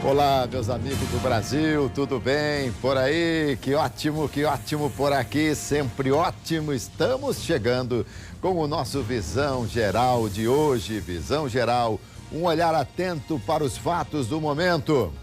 Olá, meus amigos do Brasil, tudo bem por aí? Que ótimo por aqui, sempre ótimo. Estamos chegando com o nosso Visão Geral de hoje. Visão Geral, um olhar atento para os fatos do momento.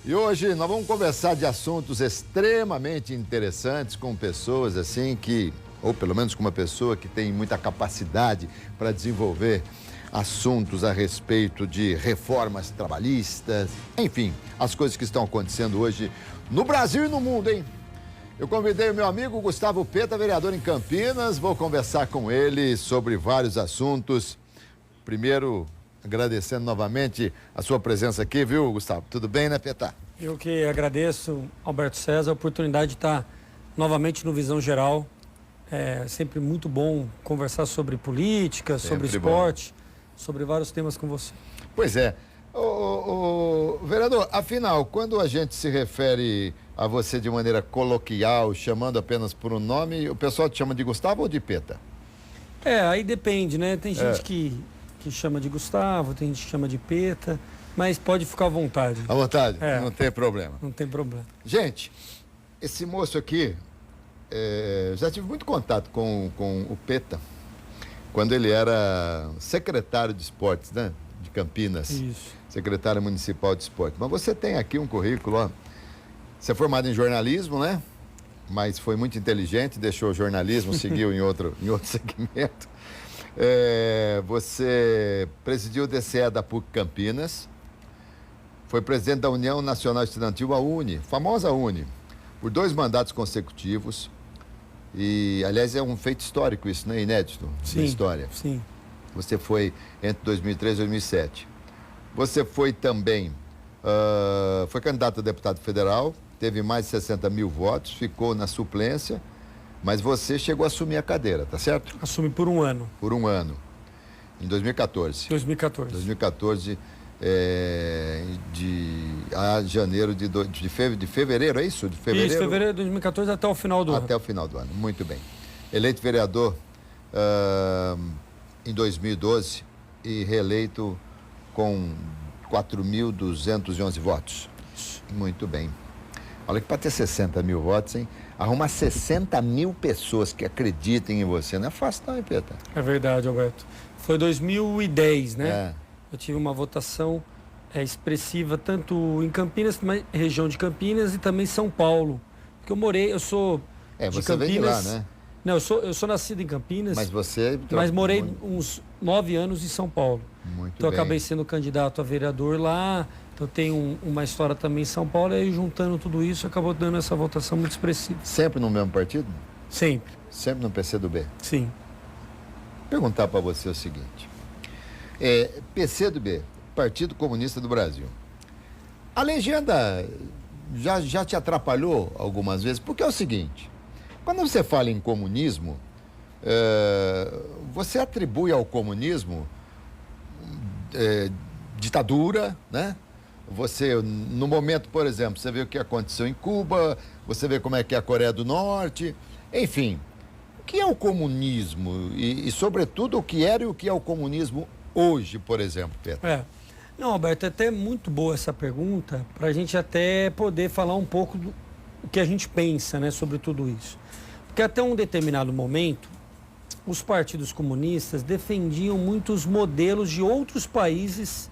E hoje nós vamos conversar de assuntos extremamente interessantes com pessoas assim que, ou pelo menos com uma pessoa que tem muita capacidade para desenvolver assuntos a respeito de reformas trabalhistas, enfim, as coisas que estão acontecendo hoje no Brasil e no mundo, hein? Eu convidei o meu amigo Gustavo Peta, vereador em Campinas, vou conversar com ele sobre vários assuntos. Primeiro, agradecendo novamente a sua presença aqui, viu, Gustavo? Tudo bem, né, Peta? Eu que agradeço, Alberto César, a oportunidade de estar novamente no Visão Geral. É sempre muito bom conversar sobre política, sobre esporte, sobre vários temas com você. Pois é. Vereador, afinal, quando a gente se refere a você de maneira coloquial, chamando apenas por um nome, o pessoal te chama de Gustavo ou de Peta? Aí depende, né? Tem gente que chama de Gustavo, tem gente que chama de Peta, mas pode ficar à vontade. À vontade, não tem problema. Não tem problema. Gente, esse moço aqui, já tive muito contato com o Peta, quando ele era secretário de esportes, né? De Campinas. Isso. Secretário municipal de esporte. Mas você tem aqui um currículo, ó. Você é formado em jornalismo, né? Mas foi muito inteligente, deixou o jornalismo, seguiu em outro segmento. Você presidiu o DCE da PUC Campinas, foi presidente da União Nacional Estudantil, a UNE, famosa UNE, por 2 mandatos consecutivos. E, aliás, é um feito histórico isso, né? Inédito na história. Sim. Você foi entre 2003 e 2007. Você foi também, foi candidato a deputado federal, teve mais de 60 mil votos, ficou na suplência, mas você chegou a assumir a cadeira, tá certo? Assumi por 1 ano. Por 1 ano, em 2014. 2014. 2014, a janeiro de fevereiro, é isso? De fevereiro? Isso, fevereiro de 2014 até o final do ano. Até o final do ano, muito bem. Eleito vereador em 2012 e reeleito com 4.211 votos. Muito bem. Olha que para ter 60 mil votos, hein? Arrumar 60 mil pessoas que acreditem em você. Não é fácil não, hein, Peta? É verdade, Alberto. Foi 2010, né? Eu tive uma votação expressiva tanto em Campinas, região de Campinas e também São Paulo. Porque eu sou de você Campinas. vem de lá, né? Não, eu sou nascido em Campinas. Mas morei uns 9 anos em São Paulo. Muito então bem. Acabei sendo candidato a vereador lá. Então tenho uma história também em São Paulo. E aí juntando tudo isso, acabou dando essa votação muito expressiva. Sempre no mesmo partido? Sempre. Sempre no PCdoB? Sim. Perguntar para você o seguinte. PCdoB, Partido Comunista do Brasil. A legenda já te atrapalhou algumas vezes, porque é o seguinte, quando você fala em comunismo, você atribui ao comunismo ditadura, né? Você, no momento, por exemplo, você vê o que aconteceu em Cuba, você vê como é que é a Coreia do Norte, enfim, o que é o comunismo e sobretudo, o que era e o que é o comunismo hoje, por exemplo, Pedro? Não, Alberto, é até muito boa essa pergunta para a gente até poder falar um pouco do que a gente pensa, né, sobre tudo isso. Porque até um determinado momento, os partidos comunistas defendiam muitos modelos de outros países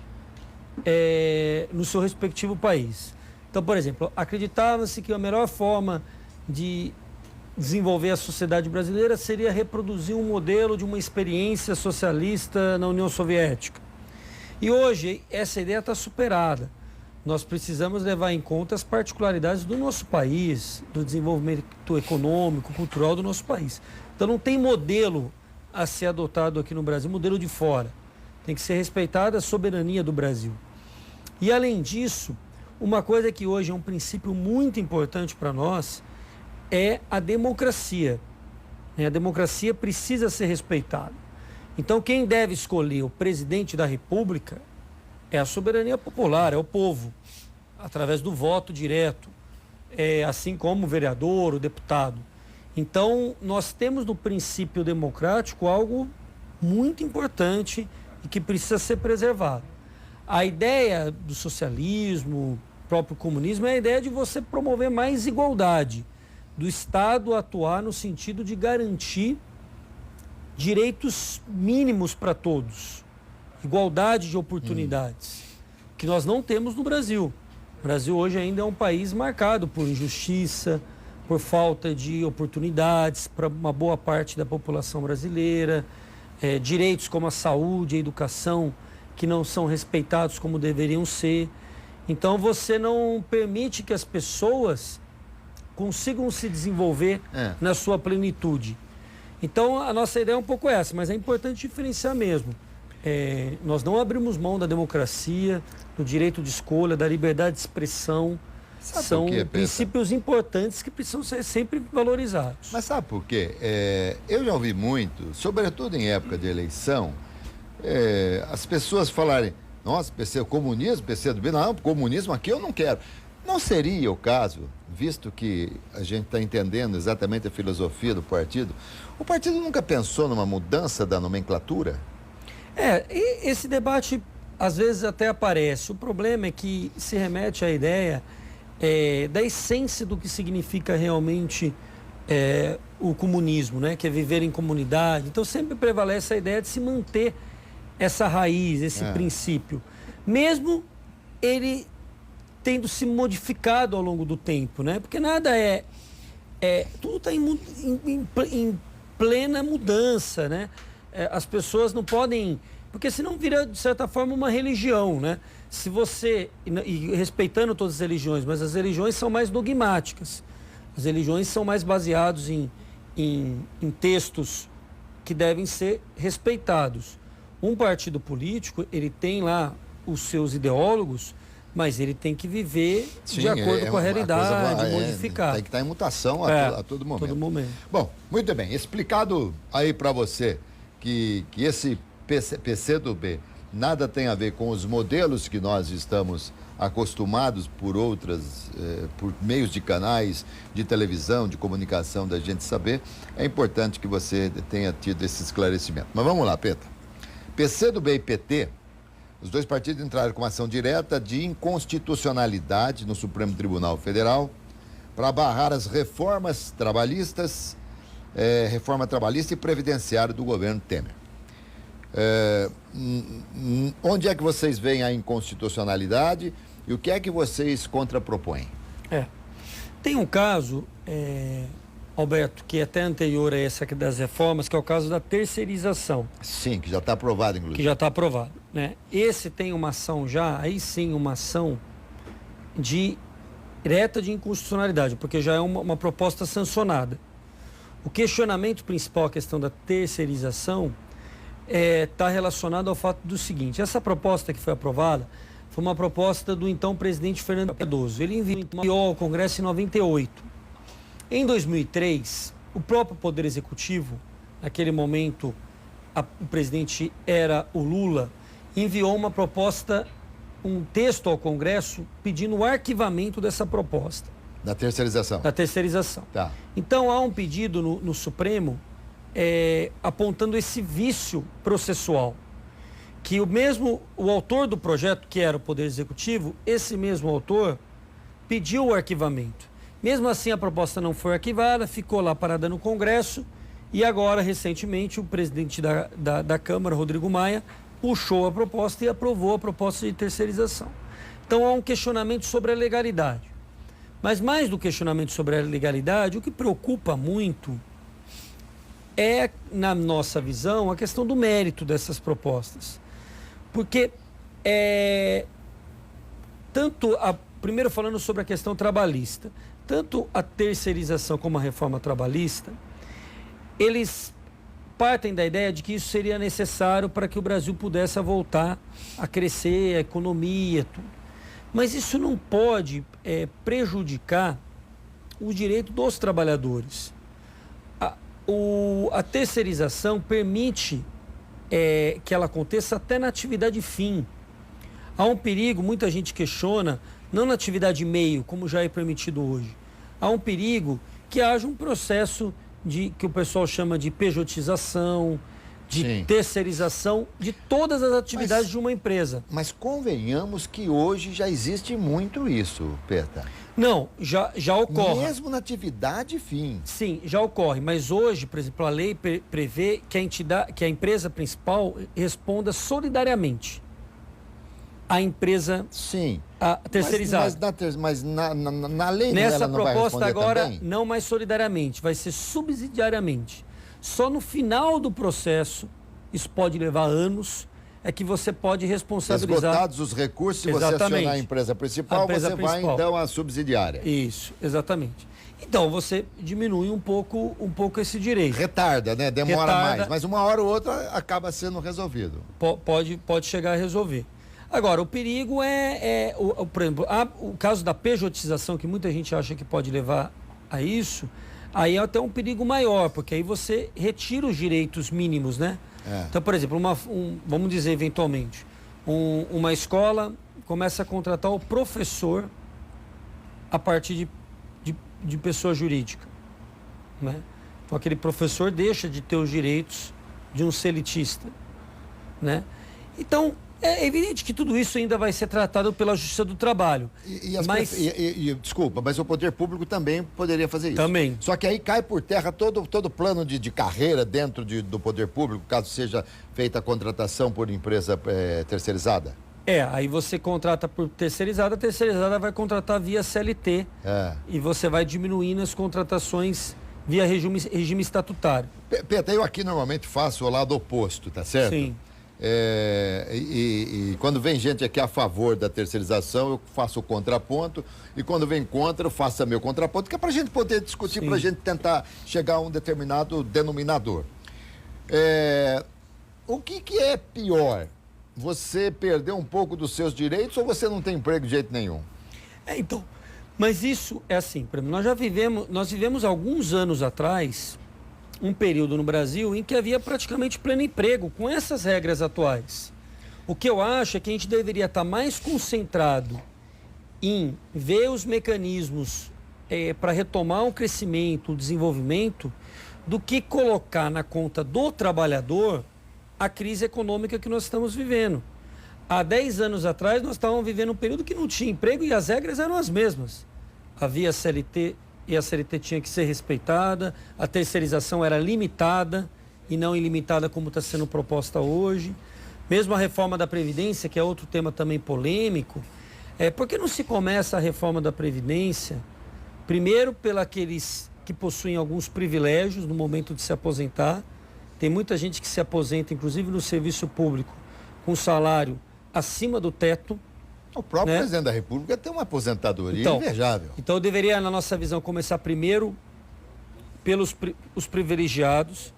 no seu respectivo país. Então, por exemplo, acreditava-se que a melhor forma de desenvolver a sociedade brasileira seria reproduzir um modelo de uma experiência socialista na União Soviética. E hoje essa ideia está superada. Nós precisamos levar em conta as particularidades do nosso país, do desenvolvimento econômico, cultural do nosso país. Então não tem modelo a ser adotado aqui no Brasil, modelo de fora. Tem que ser respeitada a soberania do Brasil. E além disso, uma coisa que hoje é um princípio muito importante para nós é a democracia. A democracia precisa ser respeitada. Então, quem deve escolher o presidente da República é a soberania popular, é o povo, através do voto direto, assim como o vereador, o deputado. Então, nós temos no princípio democrático algo muito importante e que precisa ser preservado. A ideia do socialismo, próprio comunismo, é a ideia de você promover mais igualdade, do Estado atuar no sentido de garantir direitos mínimos para todos, igualdade de oportunidades, que nós não temos no Brasil. O Brasil hoje ainda é um país marcado por injustiça, por falta de oportunidades para uma boa parte da população brasileira, direitos como a saúde, a educação, que não são respeitados como deveriam ser. Então você não permite que as pessoas consigam se desenvolver na sua plenitude. Então a nossa ideia é um pouco essa, mas é importante diferenciar mesmo. Nós não abrimos mão da democracia, do direito de escolha, da liberdade de expressão. São princípios importantes que precisam ser sempre valorizados. Mas sabe por quê? Eu já ouvi muito, sobretudo em época de eleição, as pessoas falarem: nossa, comunismo, PCdoB, não, comunismo aqui eu não quero. Não seria o caso, visto que a gente está entendendo exatamente a filosofia do partido, o partido nunca pensou numa mudança da nomenclatura? E esse debate às vezes até aparece. O problema é que se remete à ideia da essência do que significa realmente o comunismo, né? Que é viver em comunidade. Então sempre prevalece a ideia de se manter essa raiz, esse princípio, mesmo ele tendo se modificado ao longo do tempo, né? Porque nada tudo está em plena mudança, né? As pessoas não podem, porque senão vira de certa forma uma religião, né? Se você, e respeitando todas as religiões, mas as religiões são mais dogmáticas, as religiões são mais baseadas em textos que devem ser respeitados. Um partido político, ele tem lá os seus ideólogos, mas ele tem que viver de acordo com a realidade, modificar. Tem que estar em mutação a todo momento. Bom, muito bem. Explicado aí para você que esse PCdoB nada tem a ver com os modelos que nós estamos acostumados por meios de canais de televisão, de comunicação da gente saber, é importante que você tenha tido esse esclarecimento. Mas vamos lá, Peta. PCdoB e PT, os dois partidos entraram com uma ação direta de inconstitucionalidade no Supremo Tribunal Federal para barrar as reformas trabalhistas, reforma trabalhista e previdenciária do governo Temer. Onde é que vocês veem a inconstitucionalidade e o que é que vocês contrapropõem? Tem um caso, Alberto, que é até anterior a essa das reformas, que é o caso da terceirização. Sim, que já está aprovado, inclusive. Que já está aprovado, né? Esse tem uma ação já, aí sim, uma ação direta de inconstitucionalidade, porque já é uma proposta sancionada. O questionamento principal, a questão da terceirização, está relacionado ao fato do seguinte: essa proposta que foi aprovada foi uma proposta do então presidente Fernando Cardoso. Ele enviou ao Congresso em 98. Em 2003, o próprio Poder Executivo, naquele momento o presidente era o Lula, enviou uma proposta, um texto ao Congresso pedindo o arquivamento dessa proposta. Da terceirização. Da terceirização. Tá. Então há um pedido no Supremo apontando esse vício processual, que o autor do projeto, que era o Poder Executivo, esse mesmo autor pediu o arquivamento. Mesmo assim, a proposta não foi arquivada, ficou lá parada no Congresso e agora, recentemente, o presidente da Câmara, Rodrigo Maia, puxou a proposta e aprovou a proposta de terceirização. Então, há um questionamento sobre a legalidade. Mas mais do questionamento sobre a legalidade, o que preocupa muito é, na nossa visão, a questão do mérito dessas propostas. Porque, primeiro falando sobre a questão trabalhista, tanto a terceirização como a reforma trabalhista, eles partem da ideia de que isso seria necessário para que o Brasil pudesse voltar a crescer, a economia, tudo. Mas isso não pode prejudicar o direito dos trabalhadores. A terceirização permite que ela aconteça até na atividade fim. Há um perigo, muita gente questiona, não na atividade meio, como já é permitido hoje. Há um perigo que haja um processo que o pessoal chama de pejotização, de Sim. terceirização de todas as atividades de uma empresa. Mas convenhamos que hoje já existe muito isso, Peta. Não, já ocorre. Mesmo na atividade fim. Sim, já ocorre. Mas hoje, por exemplo, a lei prevê que a empresa principal responda solidariamente à empresa Sim. terceirizada. Mas na lei Nessa ela não vai proposta responder agora, também? não mais solidariamente, vai ser subsidiariamente. Só no final do processo, isso pode levar anos, é que você pode responsabilizar. Esgotados os recursos, se você Exatamente. acionar a empresa principal, você vai então à subsidiária. Isso, exatamente. Então, você diminui um pouco por direito. Retarda, né? Demora Retarda. mais. Mas uma hora ou outra acaba sendo resolvido. Pode chegar a resolver. Agora, o perigo por exemplo, o caso da pejotização, que muita gente acha que pode levar a isso, aí é até um perigo maior, porque aí você retira os direitos mínimos, né? Então, por exemplo, vamos dizer eventualmente, uma escola começa a contratar o professor a partir de pessoa jurídica, né? Então, aquele professor deixa de ter os direitos de um seletista, né? Então, é evidente que tudo isso ainda vai ser tratado pela Justiça do Trabalho. Desculpa, mas o poder público também poderia fazer isso. Também. Só que aí cai por terra todo plano de carreira dentro do poder público, caso seja feita a contratação por empresa terceirizada. Aí você contrata por terceirizada, a terceirizada vai contratar via CLT. E você vai diminuindo as contratações via regime estatutário. Peta, eu aqui normalmente faço o lado oposto, tá certo? Sim. E quando vem gente aqui a favor da terceirização, eu faço o contraponto, e quando vem contra, eu faço meu contraponto, que é para a gente poder discutir, para a gente tentar chegar a um determinado denominador. O que é pior? Você perder um pouco dos seus direitos ou você não tem emprego de jeito nenhum? Então, mas isso é assim, por exemplo, nós vivemos alguns anos atrás um período no Brasil em que havia praticamente pleno emprego com essas regras atuais. O que eu acho é que a gente deveria estar mais concentrado em ver os mecanismos para retomar o crescimento, o desenvolvimento, do que colocar na conta do trabalhador a crise econômica que nós estamos vivendo. Há 10 anos atrás, nós estávamos vivendo um período que não tinha emprego e as regras eram as mesmas. Havia CLT e a CLT tinha que ser respeitada, a terceirização era limitada e não ilimitada como está sendo proposta hoje. Mesmo a reforma da Previdência, que é outro tema também polêmico, por que não se começa a reforma da Previdência, primeiro pelos que possuem alguns privilégios no momento de se aposentar. Tem muita gente que se aposenta, inclusive no serviço público, com salário acima do teto. O próprio presidente da República tem uma aposentadoria invejável. Então, deveria, na nossa visão, começar primeiro pelos os privilegiados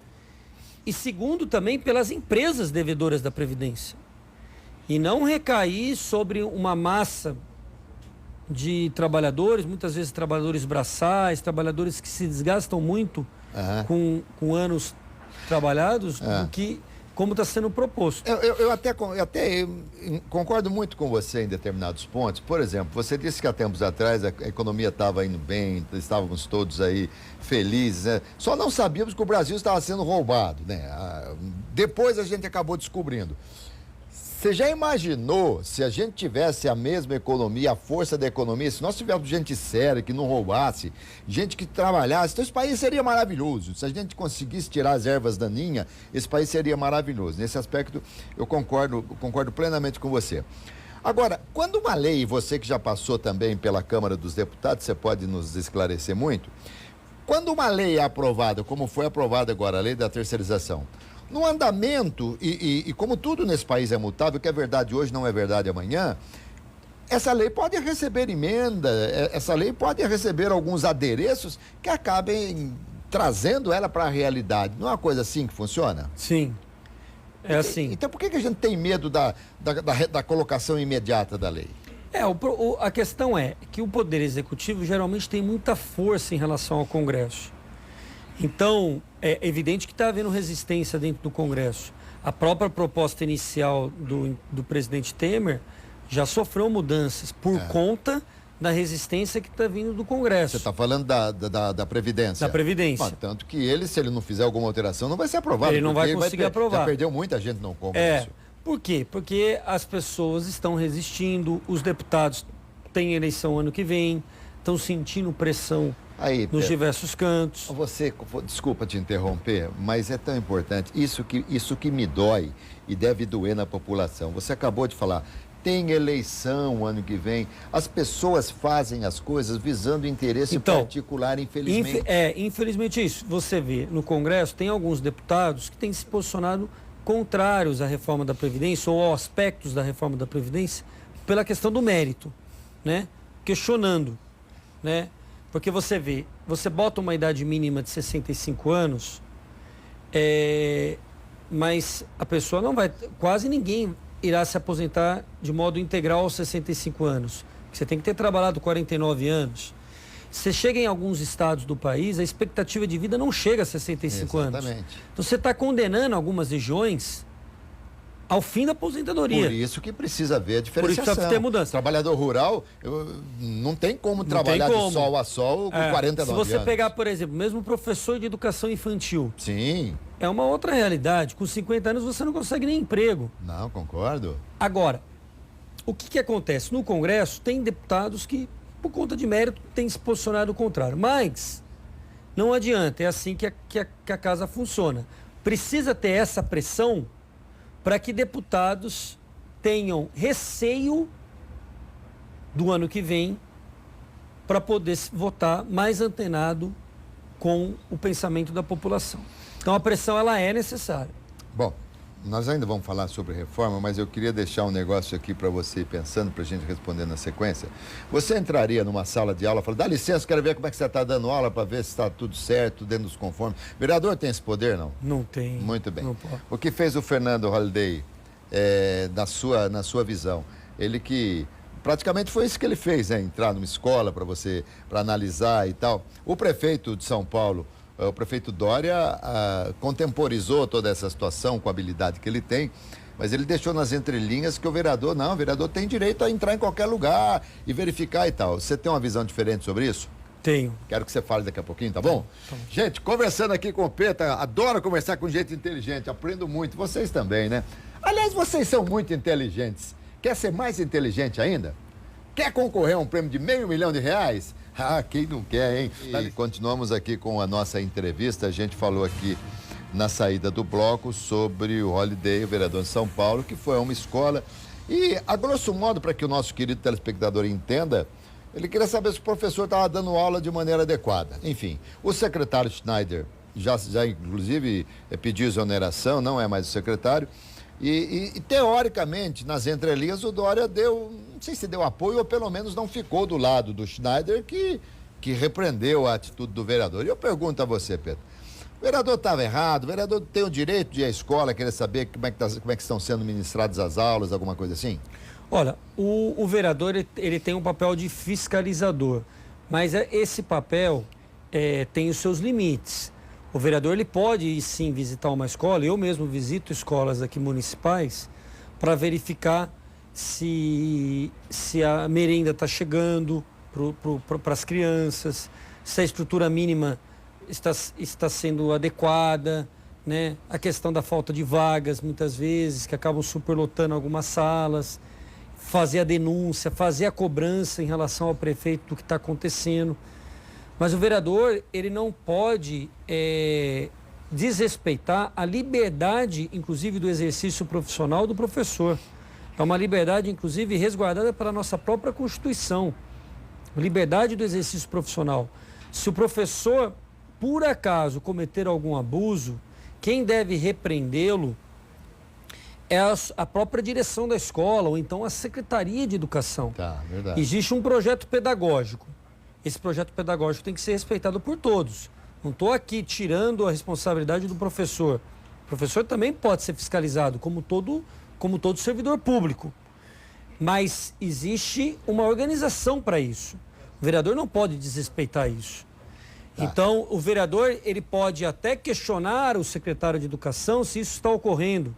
e, segundo, também pelas empresas devedoras da Previdência. E não recair sobre uma massa de trabalhadores, muitas vezes trabalhadores braçais, trabalhadores que se desgastam muito com anos trabalhados, como está sendo proposto. Eu até concordo muito com você em determinados pontos. Por exemplo, você disse que há tempos atrás a economia estava indo bem, estávamos todos aí felizes, né? Só não sabíamos que o Brasil estava sendo roubado, né? Depois a gente acabou descobrindo. Você já imaginou se a gente tivesse a mesma economia, a força da economia, se nós tivéssemos gente séria, que não roubasse, gente que trabalhasse, então esse país seria maravilhoso. Se a gente conseguisse tirar as ervas daninhas, esse país seria maravilhoso. Nesse aspecto, eu concordo plenamente com você. Agora, quando uma lei, você que já passou também pela Câmara dos Deputados, você pode nos esclarecer muito, quando uma lei é aprovada, como foi aprovada agora, a lei da terceirização, no andamento, e como tudo nesse país é mutável, que é verdade hoje, não é verdade amanhã, essa lei pode receber emenda, essa lei pode receber alguns adereços que acabem trazendo ela para a realidade. Não é uma coisa assim que funciona? Sim, é assim. Então por que a gente tem medo da colocação imediata da lei? A questão é que o Poder Executivo geralmente tem muita força em relação ao Congresso. Então, é evidente que está havendo resistência dentro do Congresso. A própria proposta inicial do presidente Temer já sofreu mudanças por conta da resistência que está vindo do Congresso. Você está falando da Previdência. Da Previdência. Mas, tanto que ele, se ele não fizer alguma alteração, não vai ser aprovado. Ele não vai conseguir aprovar. Já perdeu muita gente no Congresso. Por quê? Porque as pessoas estão resistindo, os deputados têm eleição ano que vem, estão sentindo pressão nos diversos cantos. Desculpa te interromper, mas é tão importante. Isso que me dói e deve doer na população. Você acabou de falar, tem eleição ano que vem. As pessoas fazem as coisas visando interesse particular, infelizmente. Infelizmente é isso. Você vê, no Congresso tem alguns deputados que têm se posicionado contrários à reforma da Previdência ou aos aspectos da reforma da Previdência pela questão do mérito, né? Questionando, né? Porque você vê, você bota uma idade mínima de 65 anos, mas a pessoa não vai, quase ninguém irá se aposentar de modo integral aos 65 anos. Você tem que ter trabalhado 49 anos. Você chega em alguns estados do país, a expectativa de vida não chega a 65 anos. Então você está condenando algumas regiões ao fim da aposentadoria. Por isso que precisa haver a diferenciação. Por isso precisa ter mudança. Trabalhador rural, não tem como trabalhar de sol a sol com 49 anos. Se você pegar, por exemplo, mesmo professor de educação infantil. Sim. É uma outra realidade. Com 50 anos você não consegue nem emprego. Não, concordo. Agora, o que acontece? No Congresso tem deputados que, por conta de mérito, têm se posicionado ao contrário. Mas não adianta, é assim que a casa funciona. Precisa ter essa pressão para que deputados tenham receio do ano que vem para poder votar mais antenado com o pensamento da população. Então a pressão ela é necessária. Bom, nós ainda vamos falar sobre reforma, mas eu queria deixar um negócio aqui para você ir pensando, para a gente responder na sequência. Você entraria numa sala de aula e fala, dá licença, quero ver como é que você está dando aula para ver se está tudo certo, dentro dos conformes. Vereador tem esse poder, não? Não tem. Muito bem. Não pode. O que fez o Fernando Holliday, na sua visão? Ele que praticamente foi isso que ele fez, né? Entrar numa escola para analisar e tal. O prefeito de São Paulo, o prefeito Dória contemporizou toda essa situação com a habilidade que ele tem, mas ele deixou nas entrelinhas que o vereador tem direito a entrar em qualquer lugar e verificar e tal. Você tem uma visão diferente sobre isso? Tenho. Quero que você fale daqui a pouquinho, tá bom? Tá bom. Gente, conversando aqui com o Peta, adoro conversar com gente inteligente, aprendo muito, vocês também, né? Aliás, vocês são muito inteligentes. Quer ser mais inteligente ainda? Quer concorrer a um prêmio de R$500 mil? Ah, quem não quer, hein? E continuamos aqui com a nossa entrevista. A gente falou aqui na saída do bloco sobre o Holliday, o vereador de São Paulo, que foi a uma escola. E, a grosso modo, para que o nosso querido telespectador entenda, ele queria saber se o professor estava dando aula de maneira adequada. Enfim, o secretário Schneider já inclusive, pediu exoneração, não é mais o secretário. E teoricamente, nas entrelinhas, o Dória não sei se deu apoio ou pelo menos não ficou do lado do Schneider, que repreendeu a atitude do vereador. E eu pergunto a você, Pedro, o vereador estava errado? O vereador tem o direito de ir à escola, querer saber como é que estão sendo ministradas as aulas, alguma coisa assim? Olha, o vereador ele tem um papel de fiscalizador, mas esse papel tem os seus limites. O vereador ele pode ir sim visitar uma escola, eu mesmo visito escolas aqui municipais para verificar se a merenda está chegando para as crianças, se a estrutura mínima está sendo adequada, né? A questão da falta de vagas, muitas vezes, que acabam superlotando algumas salas, fazer a denúncia, fazer a cobrança em relação ao prefeito do que está acontecendo. Mas o vereador, ele não pode desrespeitar a liberdade, inclusive, do exercício profissional do professor. É uma liberdade, inclusive, resguardada pela nossa própria Constituição. Liberdade do exercício profissional. Se o professor, por acaso, cometer algum abuso, quem deve repreendê-lo é a própria direção da escola, ou então a Secretaria de Educação. Tá, verdade. Existe um projeto pedagógico. Esse projeto pedagógico tem que ser respeitado por todos. Não estou aqui tirando a responsabilidade do professor. O professor também pode ser fiscalizado, como todo servidor público. Mas existe uma organização para isso. O vereador não pode desrespeitar isso. Tá. Então, o vereador ele pode até questionar o secretário de Educação se isso está ocorrendo.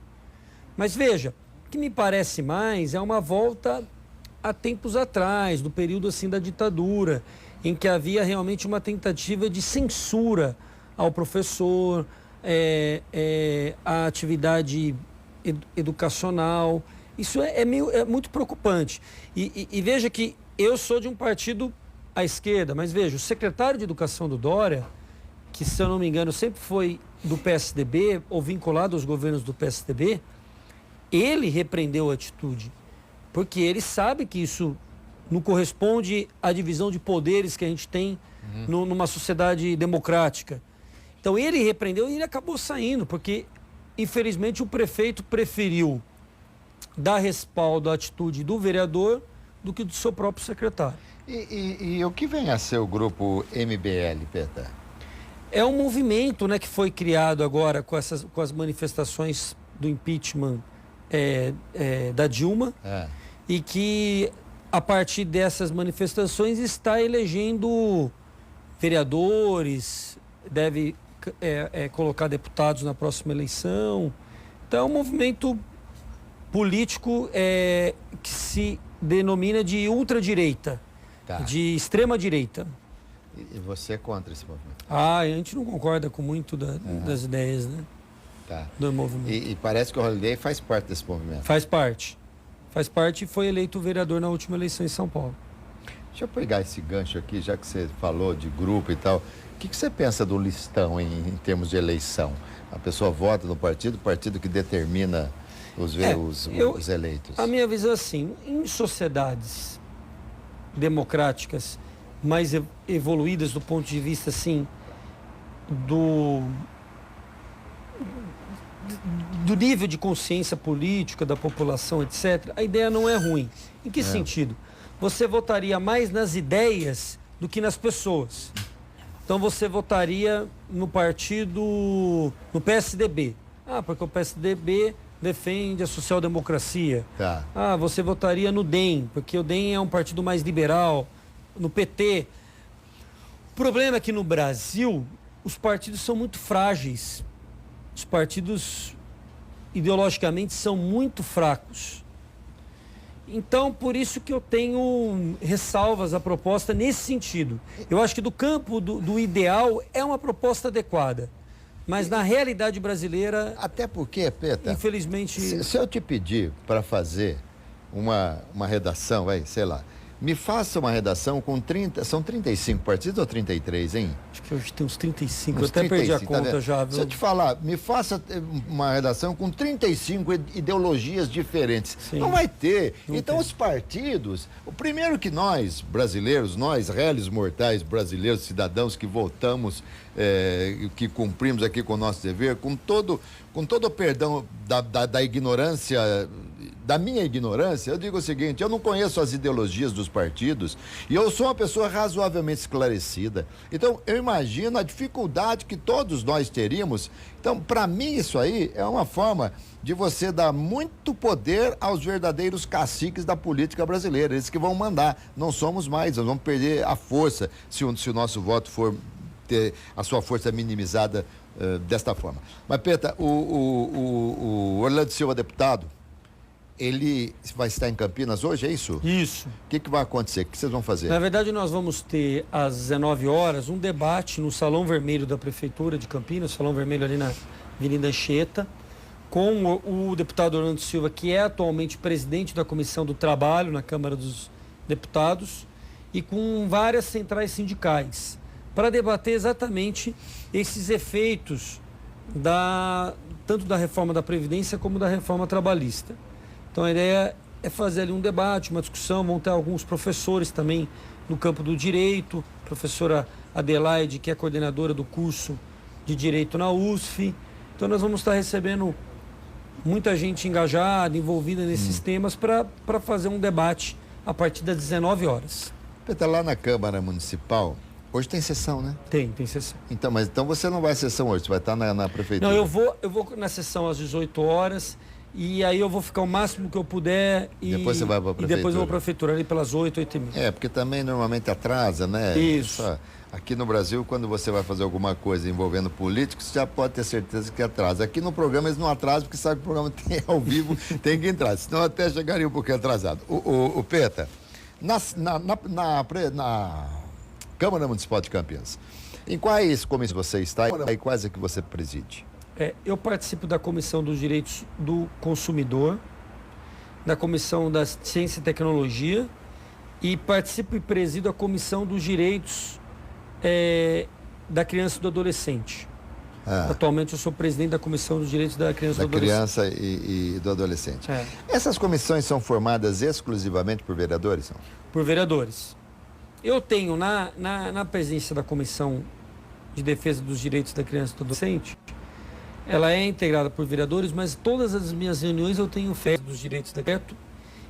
Mas veja, o que me parece mais é uma volta há tempos atrás, do período assim da ditadura, em que havia realmente uma tentativa de censura ao professor, a atividade educacional. Isso é muito preocupante. E veja que eu sou de um partido à esquerda, mas veja, o secretário de Educação do Dória, que, se eu não me engano, sempre foi do PSDB, ou vinculado aos governos do PSDB, ele repreendeu a atitude, porque ele sabe que isso não corresponde à divisão de poderes que a gente tem numa sociedade democrática. Então ele repreendeu e ele acabou saindo, porque, infelizmente, o prefeito preferiu dar respaldo à atitude do vereador do que do seu próprio secretário. E o que vem a ser o grupo MBL, Peter? É um movimento, né, que foi criado agora com as manifestações do impeachment da Dilma, e que, a partir dessas manifestações, está elegendo vereadores, deve colocar deputados na próxima eleição. Então é um movimento político que se denomina de ultradireita, de extrema-direita. E você é contra esse movimento? A gente não concorda com muito das ideias, né? Do movimento. E parece que o Holliday faz parte desse movimento. Faz parte. Faz parte e foi eleito vereador na última eleição em São Paulo. Deixa eu pegar esse gancho aqui, já que você falou de grupo e tal. O que você pensa do listão em termos de eleição? A pessoa vota no partido, o partido que determina os eleitos. A minha visão é assim, em sociedades democráticas mais evoluídas do ponto de vista, assim, do nível de consciência política da população, etc., a ideia não é ruim. Em que sentido? Você votaria mais nas ideias do que nas pessoas. Então você votaria no partido, no PSDB. Porque o PSDB defende a social-democracia. Você votaria no DEM, porque o DEM é um partido mais liberal, no PT. O problema é que no Brasil os partidos são muito frágeis. Os partidos ideologicamente são muito fracos. Então, por isso que eu tenho ressalvas à proposta nesse sentido. Eu acho que do campo do ideal é uma proposta adequada. Mas na realidade brasileira... Até porque, Peter, infelizmente... Se eu te pedir para fazer uma redação, sei lá, me faça uma redação com 30... São 35 partidos ou 33, hein? Acho que hoje tem uns 35, eu até perdi a conta já, viu? Se eu te falar, me faça uma redação com 35 ideologias diferentes. Sim. Não vai ter. Então os partidos, o primeiro que nós, brasileiros, nós, réis mortais brasileiros, cidadãos que votamos, que cumprimos aqui com o nosso dever, com todo o perdão da ignorância, da minha ignorância, eu digo o seguinte: eu não conheço as ideologias dos partidos e eu sou uma pessoa razoavelmente esclarecida. Então, eu imagino a dificuldade que todos nós teríamos. Então, para mim, isso aí é uma forma de você dar muito poder aos verdadeiros caciques da política brasileira. Eles que vão mandar. Não somos mais, nós vamos perder a força se o nosso voto for ter a sua força minimizada desta forma. Mas, Peter, o Orlando Silva, deputado, ele vai estar em Campinas hoje, é isso? Isso. O que vai acontecer? O que vocês vão fazer? Na verdade, nós vamos ter, às 19 horas, um debate no Salão Vermelho da Prefeitura de Campinas, Salão Vermelho ali na Avenida Anchieta, com o deputado Orlando Silva, que é atualmente presidente da Comissão do Trabalho na Câmara dos Deputados, e com várias centrais sindicais, para debater exatamente esses efeitos tanto da reforma da Previdência como da reforma trabalhista. Então a ideia é fazer ali um debate, uma discussão, vão ter alguns professores também no campo do direito, professora Adelaide, que é coordenadora do curso de Direito na USF. Então nós vamos estar recebendo muita gente engajada, envolvida nesses temas, para fazer um debate a partir das 19 horas. Peter, lá na Câmara Municipal, hoje tem sessão, né? Tem sessão. Então você não vai à sessão hoje, você vai estar na Prefeitura? Não, eu vou na sessão às 18 horas E aí eu vou ficar o máximo que eu puder Depois você vai para a prefeitura. E depois eu vou para a prefeitura, ali pelas 8, 8h30. É, porque também normalmente atrasa, né? Isso. Aqui no Brasil, quando você vai fazer alguma coisa envolvendo políticos, você já pode ter certeza que atrasa. Aqui no programa eles não atrasam, porque sabe que o programa tem ao vivo, tem que entrar. Senão até chegaria um pouquinho atrasado. O Peta, na Câmara Municipal de Campinas, em quais comissões você está e quais é que você preside? Eu participo da Comissão dos Direitos do Consumidor, da Comissão da Ciência e Tecnologia e participo e presido a Comissão dos Direitos da Criança e do Adolescente. Atualmente eu sou presidente da Comissão dos Direitos da Criança e do Adolescente. Da criança e do adolescente. Essas comissões são formadas exclusivamente por vereadores? Não? Por vereadores. Eu tenho na presidência da Comissão de Defesa dos Direitos da Criança e do Adolescente, ela é integrada por vereadores, mas todas as minhas reuniões eu tenho feito dos direitos da criança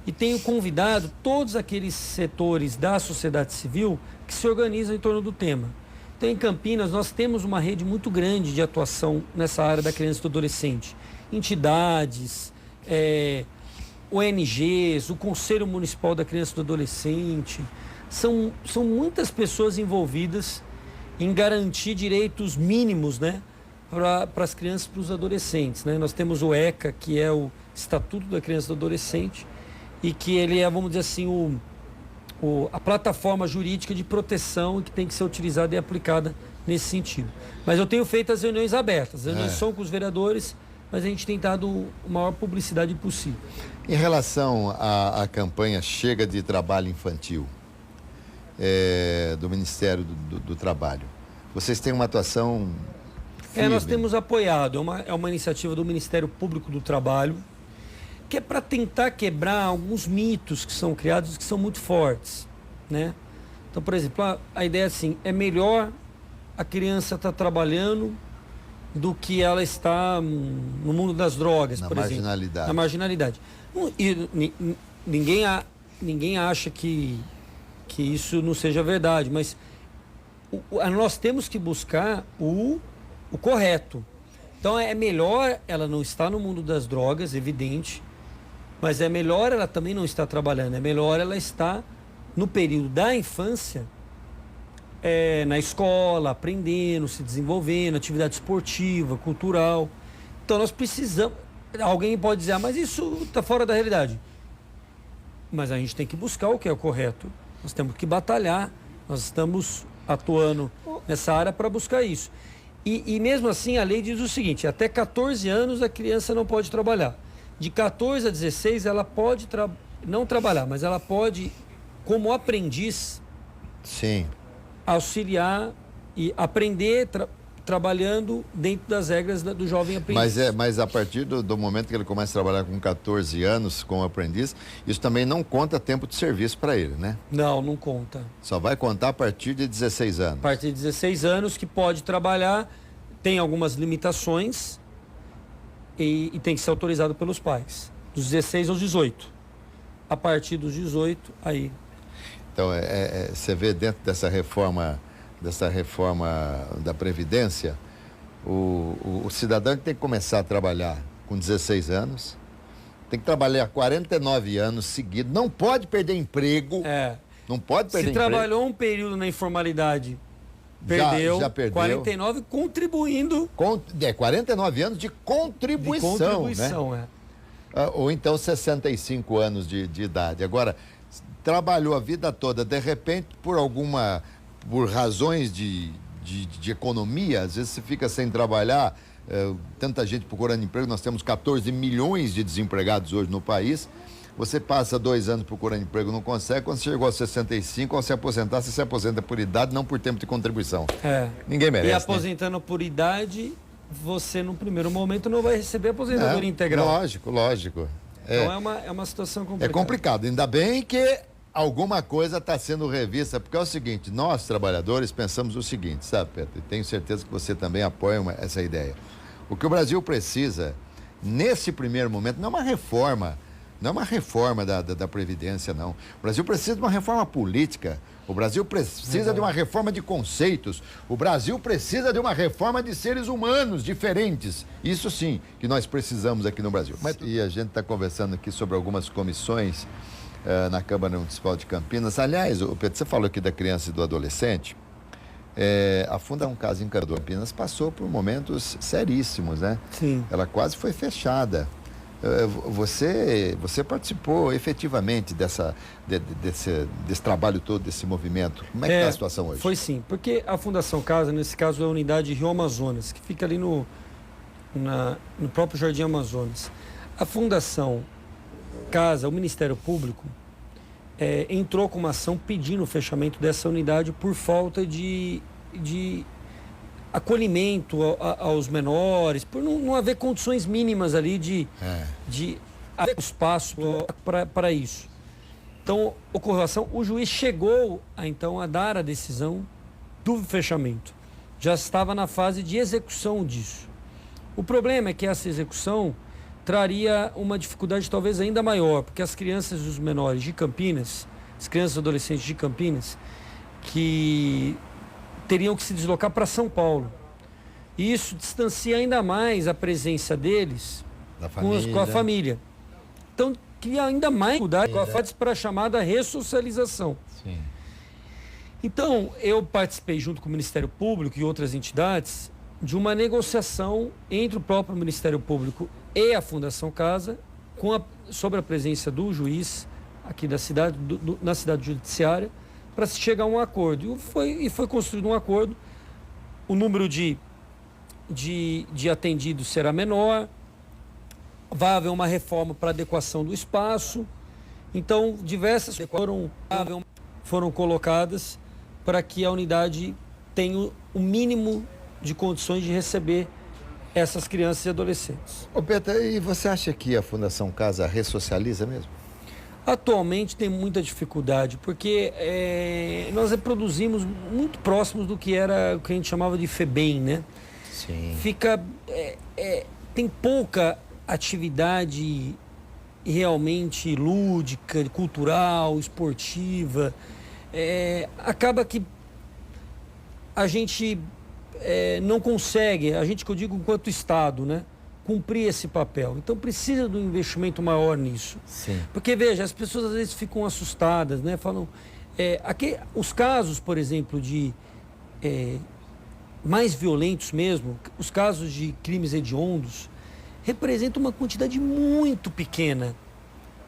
e tenho convidado todos aqueles setores da sociedade civil que se organizam em torno do tema. Então, em Campinas, nós temos uma rede muito grande de atuação nessa área da criança e do adolescente. Entidades, ONGs, o Conselho Municipal da Criança e do Adolescente. São muitas pessoas envolvidas em garantir direitos mínimos, né, para as crianças e para os adolescentes, né? Nós temos o ECA, que é o Estatuto da Criança e do Adolescente, e que ele é, vamos dizer assim, a plataforma jurídica de proteção e que tem que ser utilizada e aplicada nesse sentido. Mas eu tenho feito as reuniões abertas, as reuniões são com os vereadores, mas a gente tem dado a maior publicidade possível. Em relação à campanha Chega de Trabalho Infantil, do Ministério do Trabalho, vocês têm uma atuação firme? Nós temos apoiado, é uma iniciativa do Ministério Público do Trabalho, que é para tentar quebrar alguns mitos que são criados, que são muito fortes, né? Então, por exemplo, a ideia é assim, é melhor a criança estar trabalhando do que ela está no mundo das drogas, por exemplo. Na marginalidade. E ninguém acha que isso não seja verdade, mas nós temos que buscar o correto. Então, é melhor ela não estar no mundo das drogas, evidente, mas é melhor ela também não estar trabalhando, é melhor ela estar no período da infância, na escola, aprendendo, se desenvolvendo, atividade esportiva, cultural. Então nós precisamos, alguém pode dizer, mas isso está fora da realidade. Mas a gente tem que buscar o que é o correto, nós temos que batalhar, nós estamos atuando nessa área para buscar isso. E mesmo assim a lei diz o seguinte, até 14 anos a criança não pode trabalhar. De 14 a 16, ela pode não trabalhar, mas ela pode, como aprendiz, sim, auxiliar e aprender trabalhando dentro das regras do jovem aprendiz. Mas a partir do momento que ele começa a trabalhar com 14 anos como aprendiz, isso também não conta tempo de serviço para ele, né? Não conta. Só vai contar a partir de 16 anos. A partir de 16 anos que pode trabalhar, tem algumas limitações, e tem que ser autorizado pelos pais, dos 16 aos 18. A partir dos 18, aí. Então, você vê dentro dessa reforma da Previdência, o cidadão que tem que começar a trabalhar com 16 anos, tem que trabalhar 49 anos seguidos, não pode perder emprego. Não pode perder emprego. Se trabalhou um período na informalidade, perdeu, já perdeu. 49 contribuindo. 49 anos de contribuição, né? Ou então 65 anos de idade. Agora, trabalhou a vida toda, de repente, por razões de economia, às vezes você fica sem trabalhar, tanta gente procurando emprego, nós temos 14 milhões de desempregados hoje no país. Você passa 2 anos procurando emprego, não consegue, quando você chegou a 65, ao se aposentar, você se aposenta por idade, não por tempo de contribuição. Ninguém merece. E aposentando, né, por idade, você no primeiro momento não vai receber aposentadoria integral. Lógico. Então é uma situação complicada. É complicado, ainda bem que alguma coisa está sendo revista, porque é o seguinte, nós trabalhadores pensamos o seguinte, sabe, Pedro? E tenho certeza que você também apoia essa ideia. O que o Brasil precisa, nesse primeiro momento, não é uma reforma Não é uma reforma da Previdência, não. O Brasil precisa de uma reforma política. O Brasil precisa de uma reforma de conceitos. O Brasil precisa de uma reforma de seres humanos diferentes. Isso sim que nós precisamos aqui no Brasil. E a gente está conversando aqui sobre algumas comissões na Câmara Municipal de Campinas. Aliás, o Pedro, você falou aqui da criança e do adolescente. A Fundação Casa Encanador Campinas passou por momentos seríssimos, né? Sim. Ela quase foi fechada. Você participou efetivamente desse trabalho todo, desse movimento. Como é que está a situação hoje? Foi sim, porque a Fundação Casa, nesse caso, é a unidade Rio Amazonas, que fica ali no próprio Jardim Amazonas. A Fundação Casa, o Ministério Público, entrou com uma ação pedindo o fechamento dessa unidade por falta de acolhimento aos menores, por não haver condições mínimas ali de haver espaço para isso. Então, ocorreu a ação, o juiz chegou a dar a decisão do fechamento. Já estava na fase de execução disso. O problema é que essa execução traria uma dificuldade talvez ainda maior, porque as crianças e os menores de Campinas, as crianças e adolescentes de Campinas, que teriam que se deslocar para São Paulo. E isso distancia ainda mais a presença deles com a família. Então, cria ainda mais dificuldade para a chamada ressocialização. Sim. Então, eu participei junto com o Ministério Público e outras entidades de uma negociação entre o próprio Ministério Público e a Fundação Casa sobre a presença do juiz aqui da cidade, na cidade judiciária, para se chegar a um acordo. E foi construído um acordo, o número de atendidos será menor, vai haver uma reforma para adequação do espaço. Então, diversas foram colocadas para que a unidade tenha o mínimo de condições de receber essas crianças e adolescentes. Ô Pedro, e você acha que a Fundação Casa ressocializa mesmo? Atualmente tem muita dificuldade, porque nós reproduzimos muito próximos do que era o que a gente chamava de FEBEM, né? Sim. Tem pouca atividade realmente lúdica, cultural, esportiva. Acaba que a gente não consegue, a gente que eu digo enquanto Estado, né, cumprir esse papel. Então precisa de um investimento maior nisso. Sim. Porque, veja, as pessoas às vezes ficam assustadas, né? Falam, os casos, por exemplo, de mais violentos mesmo, os casos de crimes hediondos, representam uma quantidade muito pequena.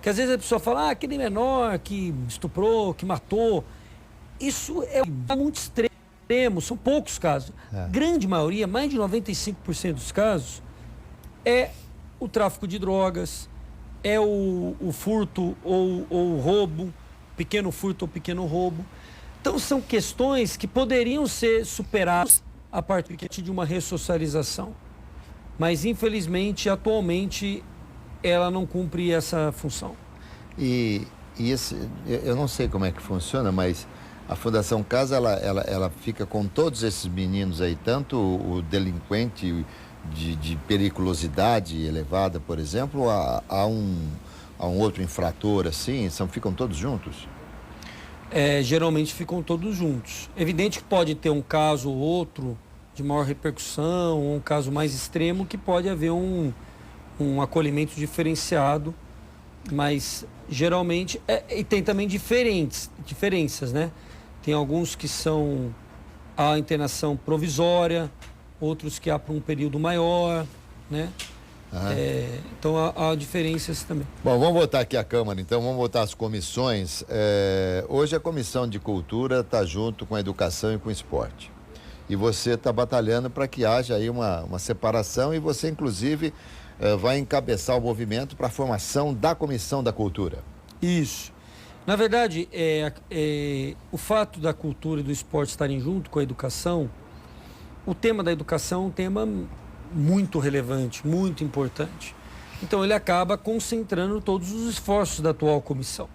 Que às vezes a pessoa fala, aquele menor que estuprou, que matou. Isso é muito extremo, são poucos casos. Grande maioria, mais de 95% dos casos, é o tráfico de drogas, é o furto ou o roubo, pequeno furto ou pequeno roubo. Então são questões que poderiam ser superadas a partir de uma ressocialização. Mas infelizmente, atualmente, ela não cumpre essa função. E eu não sei como é que funciona, mas a Fundação Casa, ela fica com todos esses meninos aí, tanto o delinquente de periculosidade elevada, por exemplo, a um outro infrator assim, ficam todos juntos? Geralmente ficam todos juntos. Evidente que pode ter um caso ou outro de maior repercussão, ou um caso mais extremo, que pode haver um acolhimento diferenciado, mas geralmente... e tem também diferenças, né? Tem alguns que são a internação provisória, outros que há para um período maior, né? Então há diferenças também. Bom, vamos voltar aqui à Câmara, então, vamos voltar às comissões. Hoje a Comissão de Cultura está junto com a Educação e com o Esporte. E você está batalhando para que haja aí uma separação, e você, inclusive, vai encabeçar o movimento para a formação da Comissão da Cultura. Isso. Na verdade, o fato da cultura e do esporte estarem junto com a educação, o tema da educação é um tema muito relevante, muito importante. Então, ele acaba concentrando todos os esforços da atual comissão.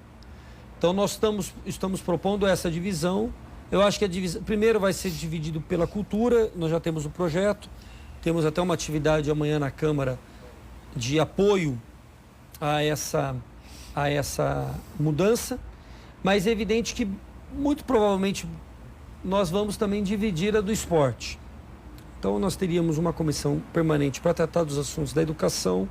Então, nós estamos propondo essa divisão. Eu acho que a divisão, primeiro, vai ser dividido pela cultura. Nós já temos o projeto, temos até uma atividade amanhã na Câmara de apoio a a essa mudança, mas é evidente que muito provavelmente nós vamos também dividir a do esporte. Então nós teríamos uma comissão permanente para tratar dos assuntos da educação,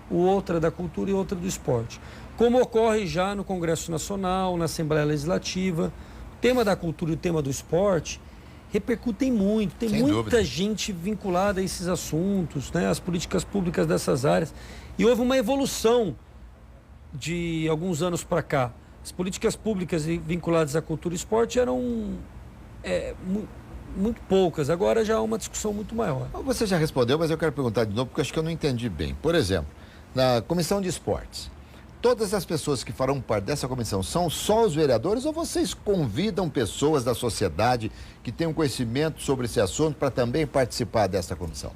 outra da cultura e outra do esporte. Como ocorre já no Congresso Nacional, na Assembleia Legislativa, o tema da cultura e o tema do esporte repercutem muito, tem Sem muita dúvida. gente vinculada a esses assuntos, né, as políticas públicas dessas áreas. E houve uma evolução de alguns anos para cá. As políticas públicas vinculadas à cultura e esporte eram muito poucas, agora já há uma discussão muito maior. Você já respondeu, mas eu quero perguntar de novo, porque acho que eu não entendi bem. Por exemplo, na Comissão de Esportes, todas as pessoas que farão parte dessa comissão são só os vereadores ou vocês convidam pessoas da sociedade que tenham conhecimento sobre esse assunto para também participar dessa comissão?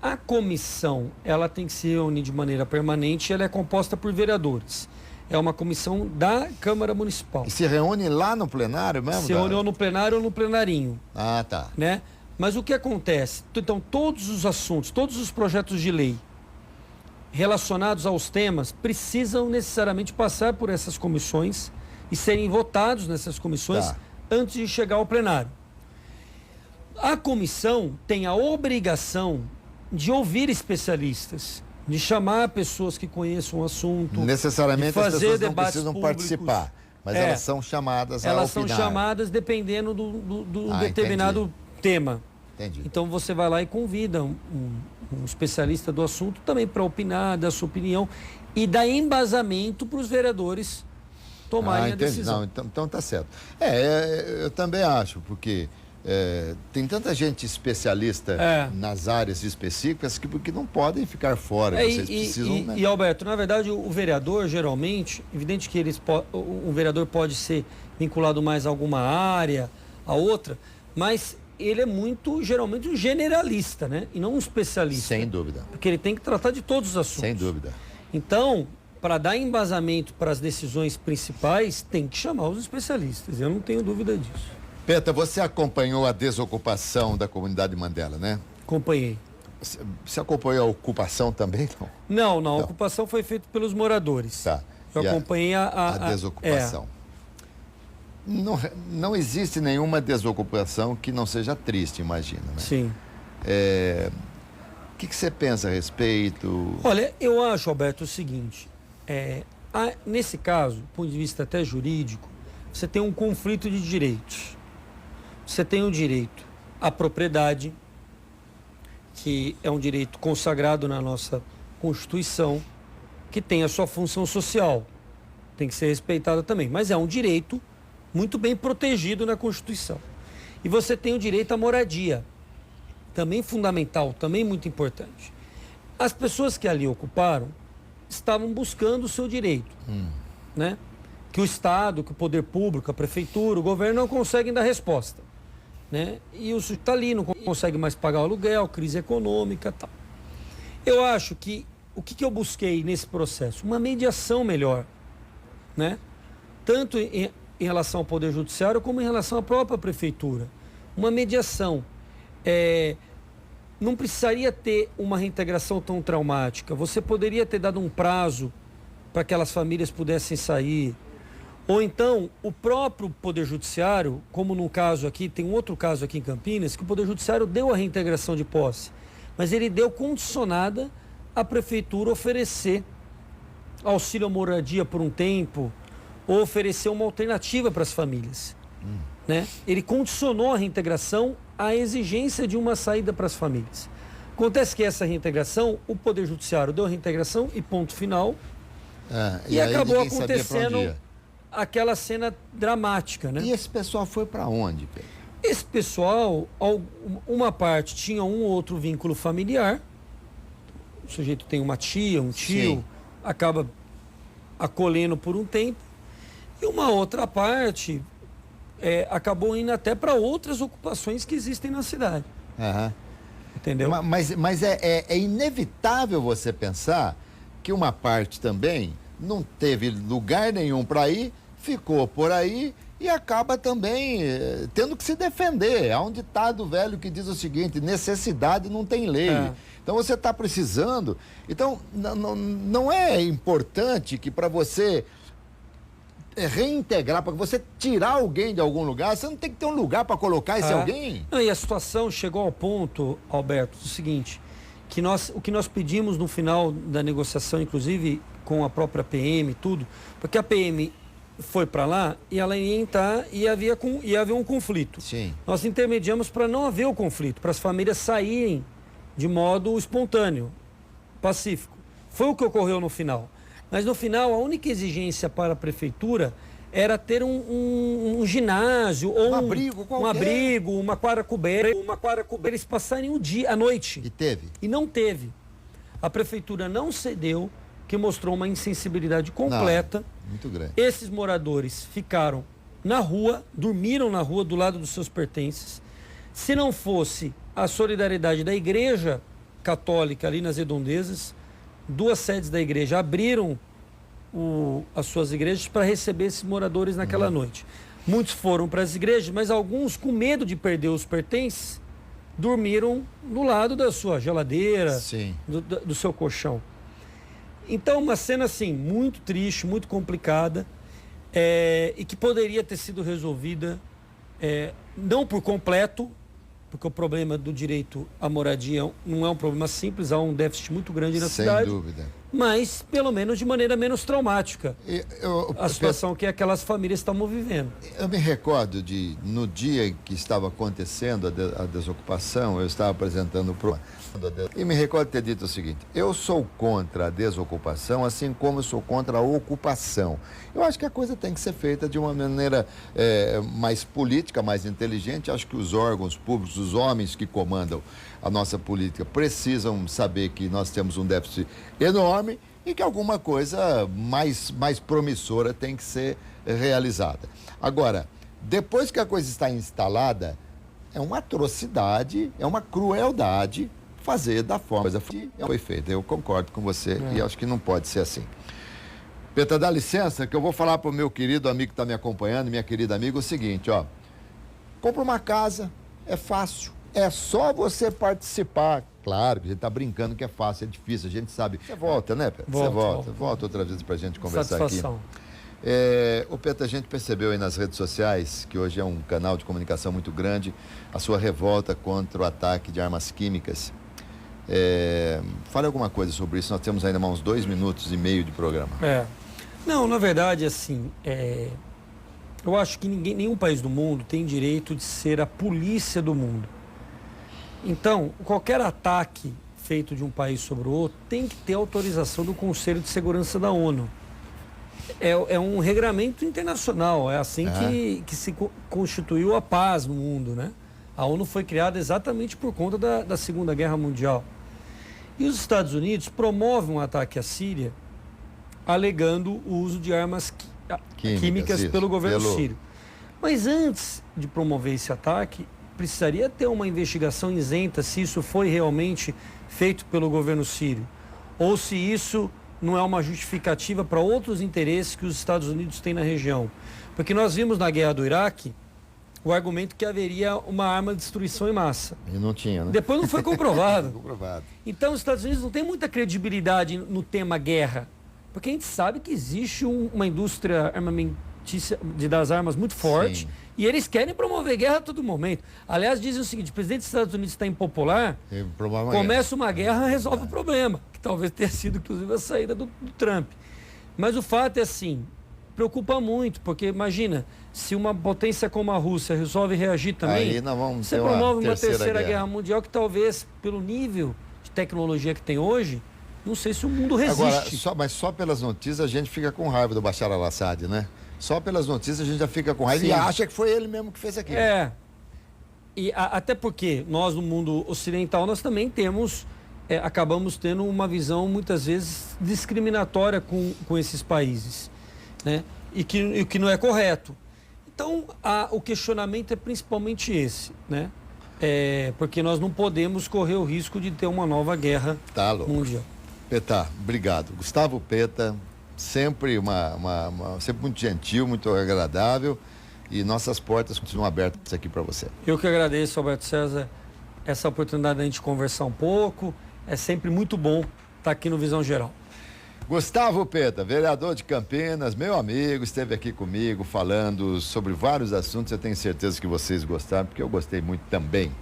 A comissão, ela tem que se reunir de maneira permanente, ela é composta por vereadores. É uma comissão da Câmara Municipal. E se reúne lá no plenário mesmo? Se reúne ou no plenário ou no plenarinho. Ah, tá. Né? Mas o que acontece? Então, todos os assuntos, todos os projetos de lei relacionados aos temas precisam necessariamente passar por essas comissões e serem votados nessas comissões antes de chegar ao plenário. A comissão tem a obrigação de ouvir especialistas, de chamar pessoas que conheçam o assunto. Necessariamente de fazer as pessoas não debates precisam públicos. participar, mas elas são chamadas a Elas opinar. são chamadas dependendo do determinado tema. Entendi. Então você vai lá e convida um especialista do assunto também para opinar, dar sua opinião e dar embasamento para os vereadores tomarem a decisão. Não, então tá certo. Eu também acho, porque tem tanta gente especialista nas áreas específicas que não podem ficar fora. Vocês precisam, né? E, Alberto, na verdade, o vereador, geralmente, evidente que um vereador pode ser vinculado mais a alguma área, a outra, mas ele é geralmente um generalista, né? E não um especialista. Sem dúvida. Porque ele tem que tratar de todos os assuntos. Sem dúvida. Então, para dar embasamento para as decisões principais, tem que chamar os especialistas. Eu não tenho dúvida disso. Peta, você acompanhou a desocupação da comunidade Mandela, né? Acompanhei. Você acompanhou a ocupação também, não? Não. A ocupação foi feita pelos moradores. Tá. Eu acompanhei a desocupação. Não existe nenhuma desocupação que não seja triste, imagina, né? Sim. O que você pensa a respeito? Olha, eu acho, Alberto, o seguinte. Nesse caso, do ponto de vista até jurídico, você tem um conflito de direitos. Você tem o direito à propriedade, que é um direito consagrado na nossa Constituição, que tem a sua função social. Tem que ser respeitado também, mas é um direito muito bem protegido na Constituição. E você tem o direito à moradia, também fundamental, também muito importante. As pessoas que ali ocuparam estavam buscando o seu direito, né? Que o Estado, que o poder público, a prefeitura, o governo não conseguem dar resposta, né? E o sujeito está ali, não consegue mais pagar o aluguel, crise econômica e tal. Eu acho que o que eu busquei nesse processo? Uma mediação melhor, né? Tanto em relação ao Poder Judiciário como em relação à própria Prefeitura. Uma mediação. Não precisaria ter uma reintegração tão traumática. Você poderia ter dado um prazo para que aquelas famílias pudessem sair. Ou então, o próprio Poder Judiciário, como num caso aqui, tem um outro caso aqui em Campinas, que o Poder Judiciário deu a reintegração de posse, mas ele deu condicionada à Prefeitura oferecer auxílio à moradia por um tempo, ou oferecer uma alternativa para as famílias. Né? Ele condicionou a reintegração à exigência de uma saída para as famílias. Acontece que essa reintegração, o Poder Judiciário deu a reintegração e ponto final, e acabou acontecendo aquela cena dramática. Né? E esse pessoal foi para onde, Pedro? Esse pessoal, uma parte tinha um ou outro vínculo familiar, o sujeito tem uma tia, um tio, sim, acaba acolhendo por um tempo, e uma outra parte acabou indo até para outras ocupações que existem na cidade. Entendeu? Mas é inevitável você pensar que uma parte também não teve lugar nenhum para ir, ficou por aí e acaba também tendo que se defender. Há um ditado velho que diz o seguinte: necessidade não tem lei. Então você está precisando. Então não é importante que para você reintegrar, para você tirar alguém de algum lugar, você não tem que ter um lugar para colocar esse alguém? Não, e a situação chegou ao ponto, Alberto, do seguinte, que o que nós pedimos no final da negociação, inclusive com a própria PM e tudo, porque a PM foi para lá e ela ia entrar e ia haver um conflito. Sim. Nós intermediamos para não haver o conflito, para as famílias saírem de modo espontâneo, pacífico. Foi o que ocorreu no final. Mas no final, a única exigência para a prefeitura era ter um ginásio ou um abrigo, uma quadra coberta, eles passarem o dia, a noite. E teve? E não teve. A prefeitura não cedeu, que mostrou uma insensibilidade completa. Muito grande. Esses moradores ficaram na rua, dormiram na rua do lado dos seus pertences. Se não fosse a solidariedade da Igreja Católica ali nas Redondezas, 2 sedes da igreja abriram as suas igrejas para receber esses moradores naquela noite. Muitos foram para as igrejas, mas alguns, com medo de perder os pertences, dormiram do lado da sua geladeira, do seu colchão. Então, uma cena assim, muito triste, muito complicada, e que poderia ter sido resolvida não por completo, porque o problema do direito à moradia não é um problema simples, há um déficit muito grande na cidade. Sem dúvida. Mas, pelo menos, de maneira menos traumática. A situação que aquelas famílias estavam vivendo. Eu me recordo no dia que estava acontecendo a desocupação, eu estava apresentando o programa. E me recordo ter dito o seguinte: eu sou contra a desocupação, assim como eu sou contra a ocupação. Eu acho que a coisa tem que ser feita de uma maneira mais política, mais inteligente. Acho que os órgãos públicos, os homens que comandam a nossa política, precisam saber que nós temos um déficit enorme e que alguma coisa mais promissora tem que ser realizada. Agora, depois que a coisa está instalada, é uma atrocidade, é uma crueldade fazer da forma que foi feita. Eu concordo com você e acho que não pode ser assim. Peta, dá licença que eu vou falar para o meu querido amigo que está me acompanhando, minha querida amiga, o seguinte, ó. Compra uma casa, é fácil, é só você participar. Claro que a gente está brincando que é fácil, é difícil, a gente sabe. Você volta, né, Peta? Você volta outra vez para a gente conversar Satisfação. aqui. O Peta, a gente percebeu aí nas redes sociais, que hoje é um canal de comunicação muito grande, a sua revolta contra o ataque de armas químicas. Fale alguma coisa sobre isso, nós temos ainda uns 2 minutos e meio de programa. Não, na verdade, assim, eu acho que nenhum país do mundo tem direito de ser a polícia do mundo. Então, qualquer ataque feito de um país sobre o outro tem que ter autorização do Conselho de Segurança da ONU. É um regramento internacional, é assim que se constituiu a paz no mundo, né? A ONU foi criada exatamente por conta da Segunda Guerra Mundial. E os Estados Unidos promovem um ataque à Síria alegando o uso de armas químicas pelo governo sírio. Mas antes de promover esse ataque, precisaria ter uma investigação isenta se isso foi realmente feito pelo governo sírio, ou se isso não é uma justificativa para outros interesses que os Estados Unidos têm na região. Porque nós vimos na guerra do Iraque o argumento que haveria uma arma de destruição em massa. E não tinha, né? Depois não foi comprovado. comprovado. Então os Estados Unidos não têm muita credibilidade no tema guerra, porque a gente sabe que existe uma indústria armamentícia das armas muito forte. Sim. E eles querem promover guerra a todo momento. Aliás, dizem o seguinte: o presidente dos Estados Unidos está impopular, começa uma guerra, resolve o problema, que talvez tenha sido, inclusive, a saída do Trump. Mas o fato é assim, preocupa muito, porque imagina, se uma potência como a Rússia resolve reagir também, aí nós vamos você promove uma terceira guerra mundial que talvez, pelo nível de tecnologia que tem hoje, não sei se o mundo resiste. Agora, mas só pelas notícias a gente fica com raiva do Bashar al-Assad, né? Só pelas notícias a gente já fica com raiva. Sim. E acha que foi ele mesmo que fez aquilo. E até porque nós, no mundo ocidental, nós também temos, acabamos tendo uma visão muitas vezes discriminatória com esses países, né? E que não é correto. Então, o questionamento é principalmente esse, né? Porque nós não podemos correr o risco de ter uma nova guerra mundial. Peta, obrigado. Gustavo Peta, sempre sempre muito gentil, muito agradável. e nossas portas continuam abertas aqui para você. Eu que agradeço, Alberto César, essa oportunidade da gente conversar um pouco. É sempre muito bom estar aqui no Visão Geral. Gustavo Peta, vereador de Campinas, meu amigo, esteve aqui comigo falando sobre vários assuntos. Eu tenho certeza que vocês gostaram, porque eu gostei muito também.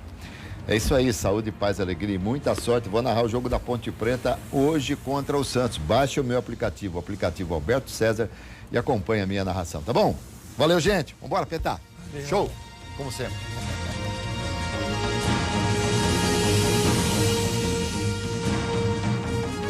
É isso aí, saúde, paz, alegria e muita sorte. Vou narrar o jogo da Ponte Preta hoje contra o Santos. Baixe o meu aplicativo, o aplicativo Alberto César, e acompanhe a minha narração, tá bom? Valeu, gente. Vambora, Peta. Show, como sempre.